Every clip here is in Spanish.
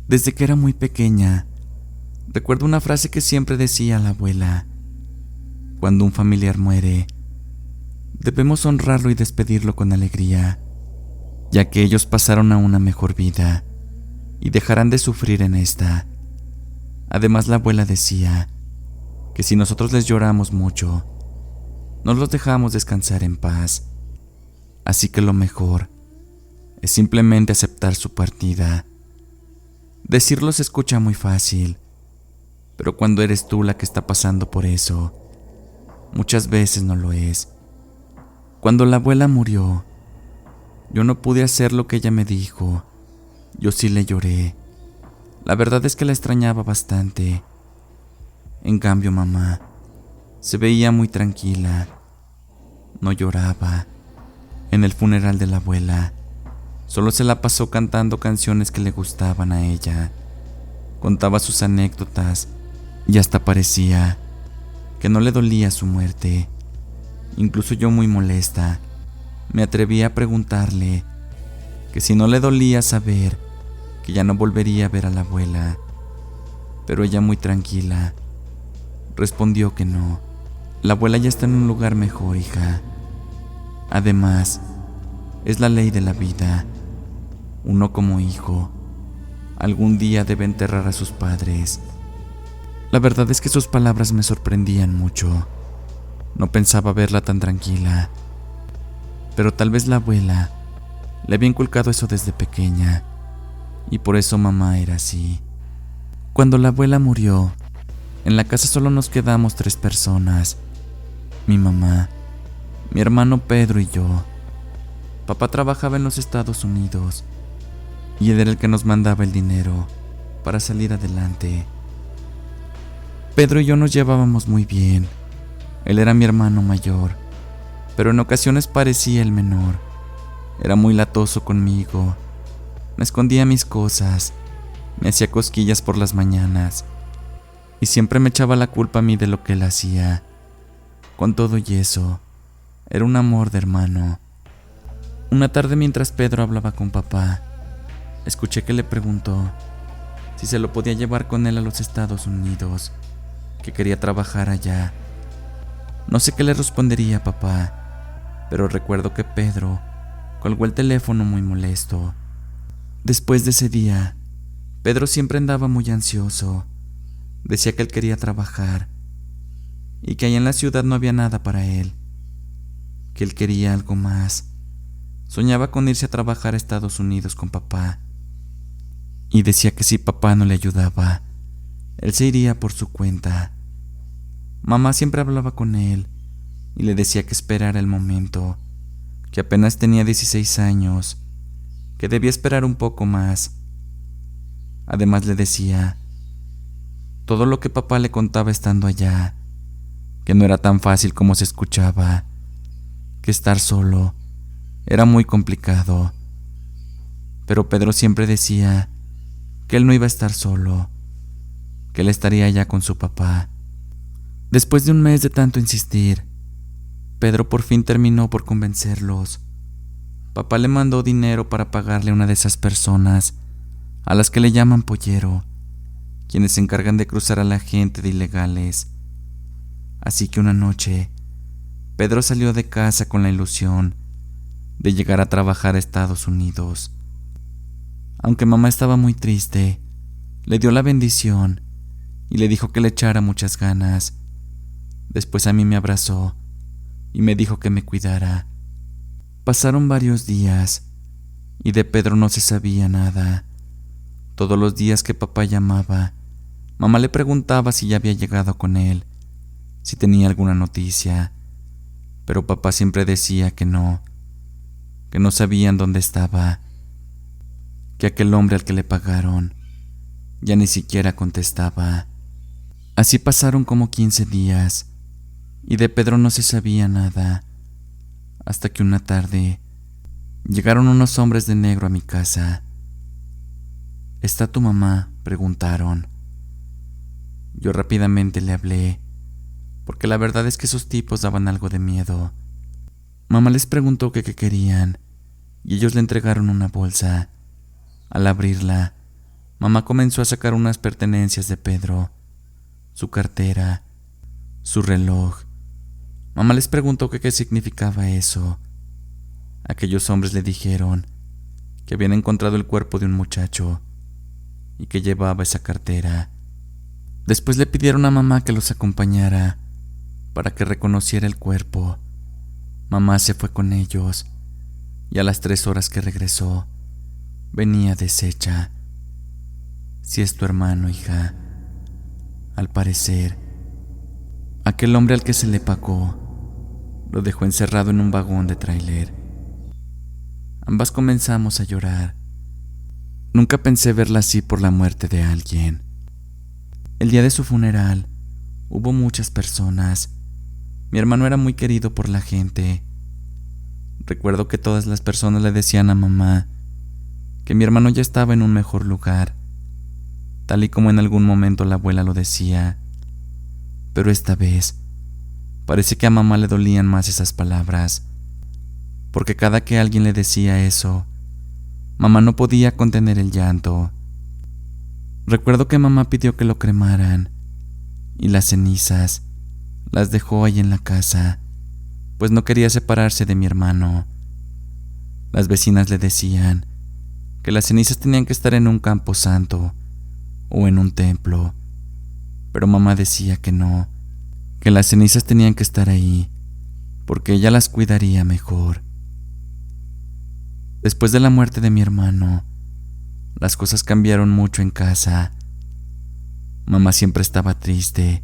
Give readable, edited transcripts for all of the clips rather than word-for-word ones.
Desde que era muy pequeña, recuerdo una frase que siempre decía la abuela: cuando un familiar muere, debemos honrarlo y despedirlo con alegría, ya que ellos pasaron a una mejor vida y dejarán de sufrir en esta. Además, la abuela decía que si nosotros les lloramos mucho, no los dejamos descansar en paz. Así que lo mejor es simplemente aceptar su partida. Decirlo se escucha muy fácil, pero cuando eres tú la que está pasando por eso, muchas veces no lo es. Cuando la abuela murió, yo no pude hacer lo que ella me dijo. Yo sí le lloré. La verdad es que la extrañaba bastante. En cambio, mamá se veía muy tranquila. No lloraba. En el funeral de la abuela, solo se la pasó cantando canciones que le gustaban a ella. Contaba sus anécdotas y hasta parecía que no le dolía su muerte. Incluso yo, muy molesta, me atreví a preguntarle que si no le dolía saber que ya no volvería a ver a la abuela. Pero ella, muy tranquila, respondió que no. La abuela ya está en un lugar mejor, hija. Además, es la ley de la vida. Uno como hijo, algún día debe enterrar a sus padres. La verdad es que sus palabras me sorprendían mucho. No pensaba verla tan tranquila. Pero tal vez la abuela le había inculcado eso desde pequeña, y por eso mamá era así. Cuando la abuela murió, en la casa solo nos quedamos 3 personas: mi mamá, mi hermano Pedro y yo. Papá trabajaba en los Estados Unidos y él era el que nos mandaba el dinero para salir adelante. Pedro y yo nos llevábamos muy bien. Él era mi hermano mayor, pero en ocasiones parecía el menor. Era muy latoso conmigo. Me escondía mis cosas, me hacía cosquillas por las mañanas y siempre me echaba la culpa a mí de lo que él hacía. Con todo y eso, era un amor de hermano. Una tarde, mientras Pedro hablaba con papá, escuché que le preguntó si se lo podía llevar con él a los Estados Unidos, que quería trabajar allá. No sé qué le respondería papá, pero recuerdo que Pedro colgó el teléfono muy molesto. Después de ese día, Pedro siempre andaba muy ansioso. Decía que él quería trabajar y que allá en la ciudad no había nada para él, que él quería algo más. Soñaba con irse a trabajar a Estados Unidos con papá y decía que si papá no le ayudaba, él se iría por su cuenta. Mamá siempre hablaba con él y le decía que esperara el momento, que apenas tenía 16 años, que debía esperar un poco más. Además le decía todo lo que papá le contaba estando allá, que no era tan fácil como se escuchaba, que estar solo era muy complicado. Pero Pedro siempre decía que él no iba a estar solo, que él estaría allá con su papá. Después de un mes de tanto insistir, Pedro por fin terminó por convencerlos. Papá le mandó dinero para pagarle a una de esas personas a las que le llaman pollero, quienes se encargan de cruzar a la gente de ilegales. Así que una noche, Pedro salió de casa con la ilusión de llegar a trabajar a Estados Unidos. Aunque mamá estaba muy triste, le dio la bendición y le dijo que le echara muchas ganas. Después a mí me abrazó y me dijo que me cuidara. Pasaron varios días y de Pedro no se sabía nada. Todos los días que papá llamaba, mamá le preguntaba si ya había llegado con él, si tenía alguna noticia, pero papá siempre decía que no sabían dónde estaba, que aquel hombre al que le pagaron ya ni siquiera contestaba. Así pasaron como 15 días y de Pedro no se sabía nada, hasta que una tarde llegaron unos hombres de negro a mi casa. ¿Está tu mamá?, preguntaron. Yo rápidamente le hablé, porque la verdad es que esos tipos daban algo de miedo. Mamá les preguntó que qué querían y ellos le entregaron una bolsa. Al abrirla, Mamá comenzó a sacar unas pertenencias de Pedro, su cartera, su reloj. Mamá les preguntó que qué significaba eso. Aquellos hombres le dijeron que habían encontrado el cuerpo de un muchacho y que llevaba esa cartera. Después le pidieron a mamá que los acompañara para que reconociera el cuerpo. Mamá se fue con ellos y a las 3 horas que regresó, venía deshecha. Si es tu hermano, hija. Al parecer, aquel hombre al que se le pagó lo dejó encerrado en un vagón de tráiler. Ambas comenzamos a llorar. Nunca pensé verla así por la muerte de alguien. El día de su funeral hubo muchas personas. Mi hermano era muy querido por la gente. Recuerdo que todas las personas le decían a mamá que mi hermano ya estaba en un mejor lugar, tal y como en algún momento la abuela lo decía. Pero esta vez parece que a mamá le dolían más esas palabras, porque cada que alguien le decía eso, mamá no podía contener el llanto. Recuerdo que mamá pidió que lo cremaran y las cenizas las dejó ahí en la casa, pues no quería separarse de mi hermano. Las vecinas le decían que las cenizas tenían que estar en un campo santo o en un templo, pero mamá decía que no, que las cenizas tenían que estar ahí, porque ella las cuidaría mejor. Después de la muerte de mi hermano, las cosas cambiaron mucho en casa. Mamá siempre estaba triste,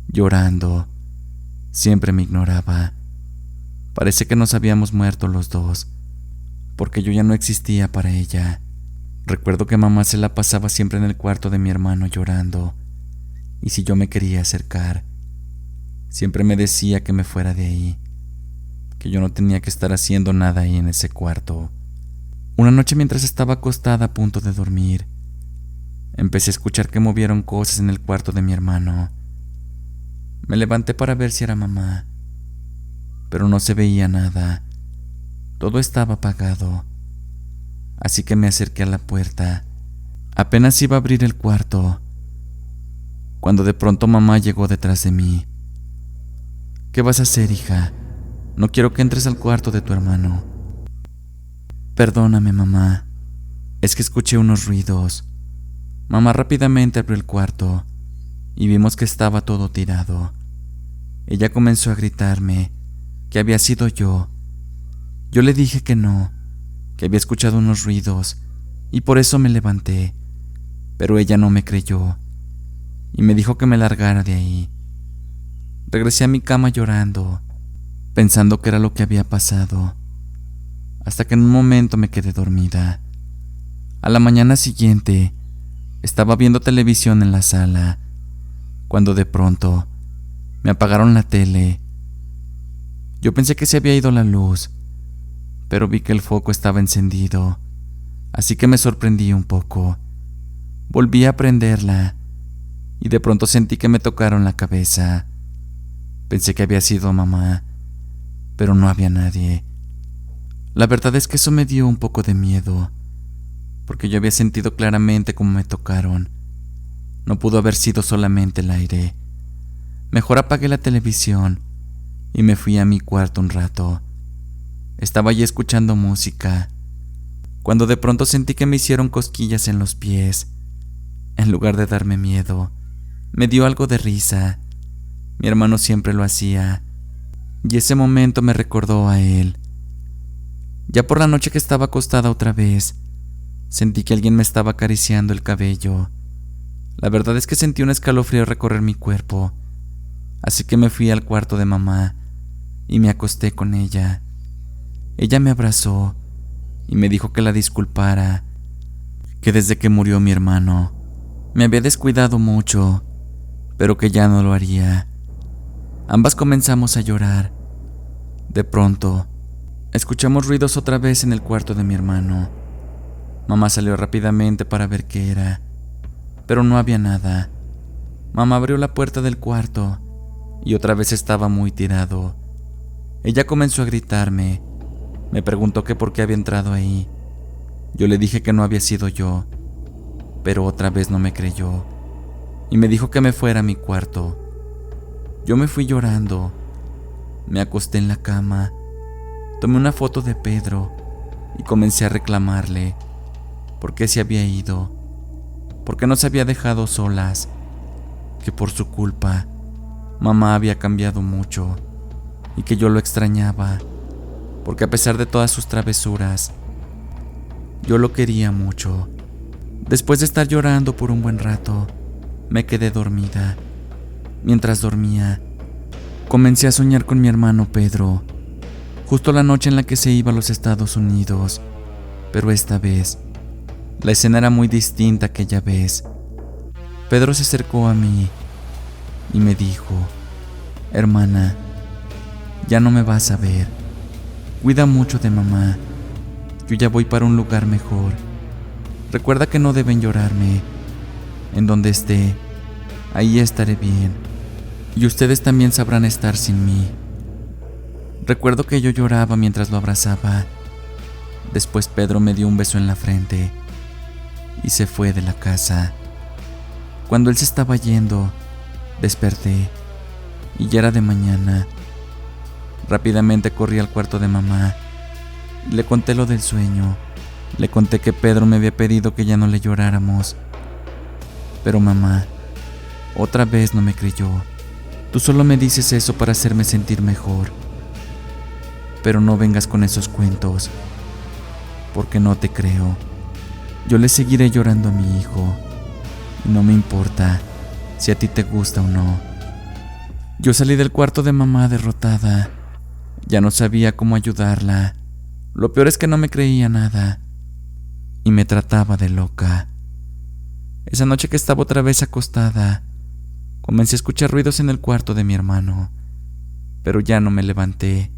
llorando, siempre me ignoraba. Parece que nos habíamos muerto los dos, porque yo ya no existía para ella. Recuerdo que mamá se la pasaba siempre en el cuarto de mi hermano llorando, y si yo me quería acercar, siempre me decía que me fuera de ahí, que yo no tenía que estar haciendo nada ahí en ese cuarto. Una noche, mientras estaba acostada a punto de dormir, empecé a escuchar que movieron cosas en el cuarto de mi hermano. Me levanté para ver si era mamá, pero no se veía nada. Todo estaba apagado. Así que me acerqué a la puerta. Apenas iba a abrir el cuarto, cuando de pronto mamá llegó detrás de mí. ¿Qué vas a hacer, hija? No quiero que entres al cuarto de tu hermano. Perdóname, mamá. Es que escuché unos ruidos. Mamá rápidamente abrió el cuarto y vimos que estaba todo tirado. Ella comenzó a gritarme que había sido yo. Yo le dije que no, que había escuchado unos ruidos y por eso me levanté, pero ella no me creyó y me dijo que me largara de ahí. Regresé a mi cama llorando, pensando que era lo que había pasado, hasta que en un momento me quedé dormida. A la mañana siguiente, estaba viendo televisión en la sala, cuando de pronto me apagaron la tele. Yo pensé que se había ido la luz, pero vi que el foco estaba encendido, así que me sorprendí un poco. Volví a prenderla y de pronto sentí que me tocaron la cabeza. Pensé que había sido mamá, pero no había nadie. La verdad es que eso me dio un poco de miedo, porque yo había sentido claramente cómo me tocaron. No pudo haber sido solamente el aire. Mejor apagué la televisión y me fui a mi cuarto un rato. Estaba allí escuchando música, cuando de pronto sentí que me hicieron cosquillas en los pies. En lugar de darme miedo, me dio algo de risa. Mi hermano siempre lo hacía, y ese momento me recordó a él. Ya por la noche que estaba acostada otra vez, sentí que alguien me estaba acariciando el cabello. La verdad es que sentí un escalofrío recorrer mi cuerpo, así que me fui al cuarto de mamá y me acosté con ella. Ella me abrazó y me dijo que la disculpara, que desde que murió mi hermano me había descuidado mucho, pero que ya no lo haría. Ambas comenzamos a llorar. De pronto, escuchamos ruidos otra vez en el cuarto de mi hermano. Mamá salió rápidamente para ver qué era, pero no había nada. Mamá abrió la puerta del cuarto y otra vez estaba muy tirado. Ella comenzó a gritarme. Me preguntó que por qué había entrado ahí. Yo le dije que no había sido yo. pero otra vez no me creyó y me dijo que me fuera a mi cuarto. Yo me fui llorando, me acosté en la cama, tomé una foto de Pedro y comencé a reclamarle por qué se había ido, por qué nos había dejado solas, que por su culpa mamá había cambiado mucho y que yo lo extrañaba, porque a pesar de todas sus travesuras, yo lo quería mucho. Después de estar llorando por un buen rato, me quedé dormida. Mientras dormía, comencé a soñar con mi hermano Pedro, justo la noche en la que se iba a los Estados Unidos, pero esta vez, la escena era muy distinta a aquella vez. Pedro se acercó a mí y me dijo: hermana, ya no me vas a ver. Cuida mucho de mamá. Yo ya voy para un lugar mejor. Recuerda que no deben llorarme. En donde esté, ahí estaré bien. Y ustedes también sabrán estar sin mí. Recuerdo que yo lloraba mientras lo abrazaba. Después Pedro me dio un beso en la frente y se fue de la casa. Cuando él se estaba yendo, desperté y ya era de mañana. Rápidamente corrí al cuarto de mamá y le conté lo del sueño. Le conté que Pedro me había pedido que ya no le lloráramos. Pero mamá otra vez no me creyó. Tú solo me dices eso para hacerme sentir mejor. Pero no vengas con esos cuentos, porque no te creo. Yo le seguiré llorando a mi hijo y no me importa si a ti te gusta o no. Yo salí del cuarto de mamá derrotada. Ya no sabía cómo ayudarla. Lo peor es que no me creía nada y me trataba de loca. Esa noche que estaba otra vez acostada, comencé a escuchar ruidos en el cuarto de mi hermano, pero ya no me levanté.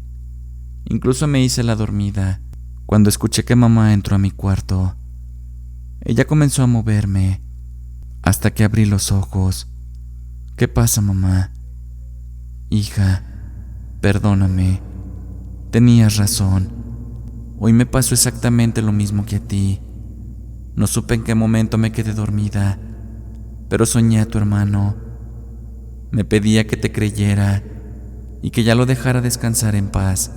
Incluso me hice la dormida cuando escuché que mamá entró a mi cuarto. Ella comenzó a moverme hasta que abrí los ojos. ¿Qué pasa, mamá? Hija, perdóname. Tenías razón. Hoy me pasó exactamente lo mismo que a ti. No supe en qué momento me quedé dormida, pero soñé a tu hermano. Me pedía que te creyera y que ya lo dejara descansar en paz.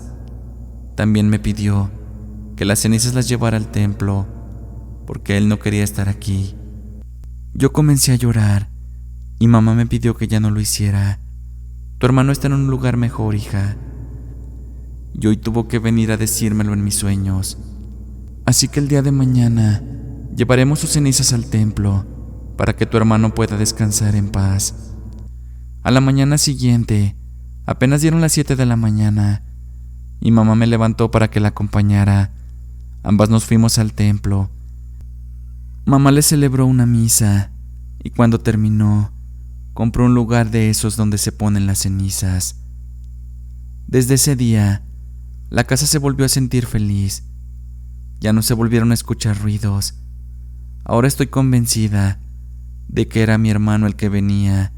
También me pidió que las cenizas las llevara al templo, porque él no quería estar aquí. Yo comencé a llorar y mamá me pidió que ya no lo hiciera. Tu hermano está en un lugar mejor, hija. Y hoy tuvo que venir a decírmelo en mis sueños. Así que el día de mañana llevaremos sus cenizas al templo para que tu hermano pueda descansar en paz. A la mañana siguiente, apenas dieron las 7 de la mañana y mamá me levantó para que la acompañara. Ambas nos fuimos al templo. Mamá le celebró una misa y cuando terminó, compró un lugar de esos donde se ponen las cenizas. Desde ese día, la casa se volvió a sentir feliz. Ya no se volvieron a escuchar ruidos. Ahora estoy convencida de que era mi hermano el que venía,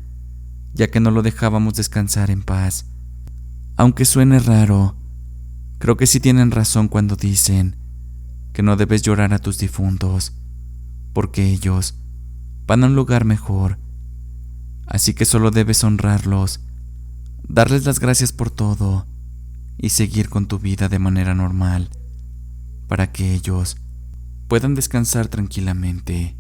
ya que no lo dejábamos descansar en paz. Aunque suene raro, creo que sí tienen razón cuando dicen que no debes llorar a tus difuntos, porque ellos van a un lugar mejor. Así que solo debes honrarlos, darles las gracias por todo y seguir con tu vida de manera normal, para que ellos puedan descansar tranquilamente.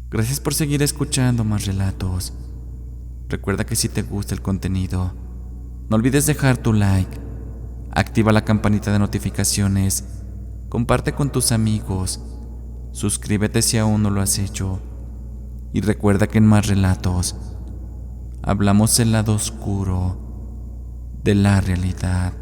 Gracias por seguir escuchando más relatos. Recuerda que si te gusta el contenido, no olvides dejar tu like, activa la campanita de notificaciones, comparte con tus amigos, suscríbete si aún no lo has hecho y recuerda que en más relatos hablamos el lado oscuro de la realidad.